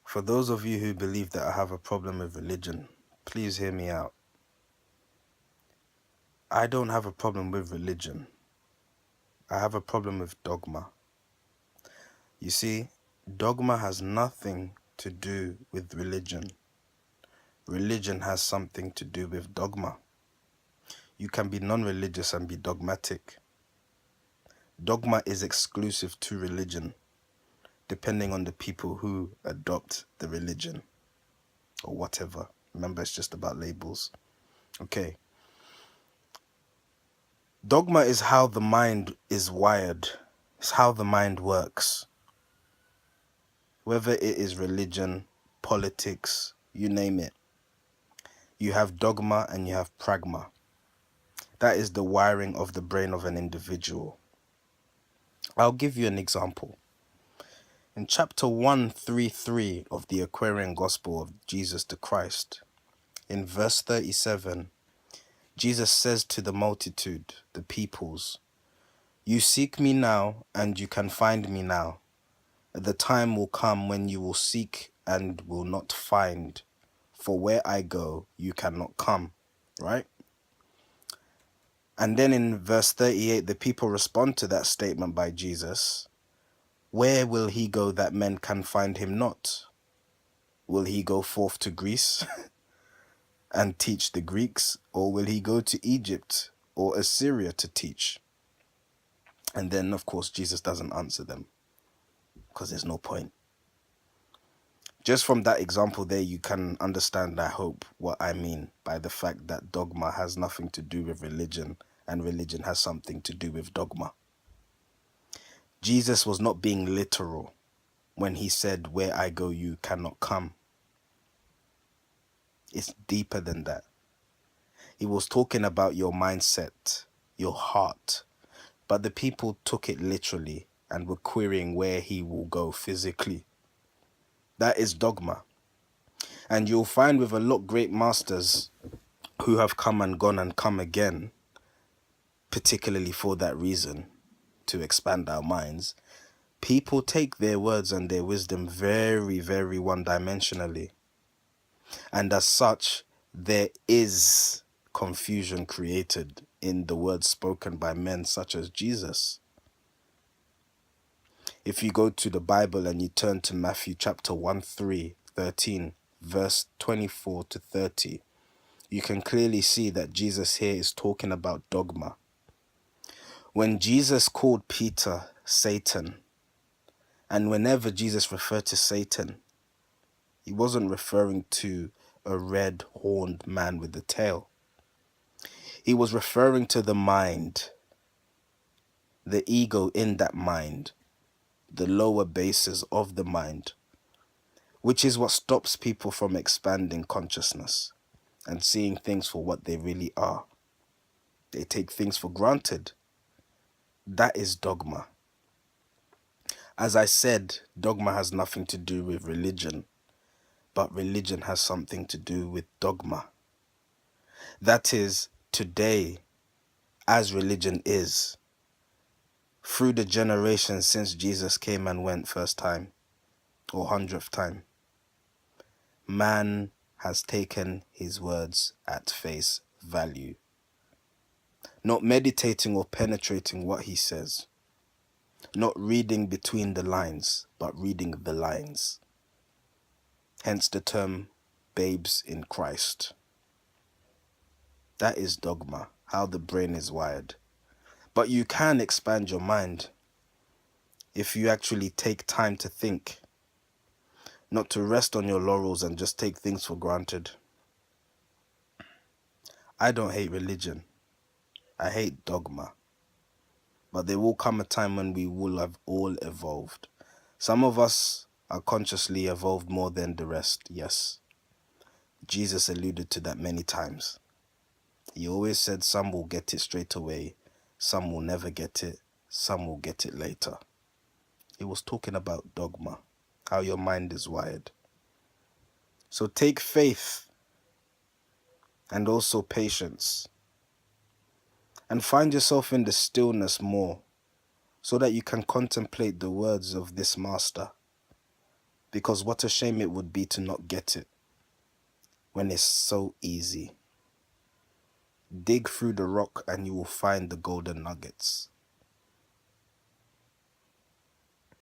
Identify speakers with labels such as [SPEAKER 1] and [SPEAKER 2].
[SPEAKER 1] For those of you who believe that I have a problem with religion, please hear me out. I don't have a problem with religion. I have a problem with dogma. You see, dogma has nothing to do with religion. Religion has something to do with dogma. You can be non-religious and be dogmatic. Dogma is exclusive to religion, depending on the people who adopt the religion or whatever. Remember, it's just about labels. Okay. Dogma is how the mind is wired. It's how the mind works. Whether it is religion, politics, you name it. You have dogma and you have pragma. That is the wiring of the brain of an individual. I'll give you an example. In chapter 133 of the Aquarian Gospel of Jesus the Christ, in verse 37, Jesus says to the multitude, the peoples, "You seek me now, and you can find me now. The time will come when you will seek and will not find. For where I go, you cannot come." Right? And then in verse 38, the people respond to that statement by Jesus. Where will he go that men can find him not? Will he go forth to Greece and teach the Greeks? Or will he go to Egypt or Assyria to teach? And then, of course, Jesus doesn't answer them because there's no point. Just from that example there, you can understand, I hope, what I mean by the fact that dogma has nothing to do with religion and religion has something to do with dogma. Jesus was not being literal when he said, "Where I go, you cannot come." It's deeper than that. He was talking about your mindset, your heart. But the people took it literally and were querying where he will go physically. That is dogma. And you'll find with a lot of great masters who have come and gone and come again, particularly for that reason, to expand our minds, people take their words and their wisdom very, very one-dimensionally. And as such, there is confusion created in the words spoken by men such as Jesus. If you go to the Bible and you turn to Matthew chapter 13, verse 24 to 30, you can clearly see that Jesus here is talking about dogma. When Jesus called Peter Satan, and whenever Jesus referred to Satan, he wasn't referring to a red-horned man with a tail. He was referring to the mind, the ego in that mind, the lower bases of the mind, which is what stops people from expanding consciousness and seeing things for what they really are. They take things for granted. That is dogma. As I said, dogma has nothing to do with religion, but religion has something to do with dogma. That is, today, as religion is, through the generations since Jesus came and went first time, or 100th time, man has taken his words at face value, not meditating or penetrating what he says, not reading between the lines, but reading the lines. Hence the term babes in Christ. That is dogma, how the brain is wired. But you can expand your mind if you actually take time to think, not to rest on your laurels and just take things for granted. I don't hate religion. I hate dogma. But there will come a time when we will have all evolved. Some of us are consciously evolved more than the rest, yes. Jesus alluded to that many times. He always said some will get it straight away, some will never get it, some will get it later. He was talking about dogma, how your mind is wired. So take faith and also patience and find yourself in the stillness more so that you can contemplate the words of this master. Because what a shame it would be to not get it when it's so easy. Dig through the rock and you will find the golden nuggets.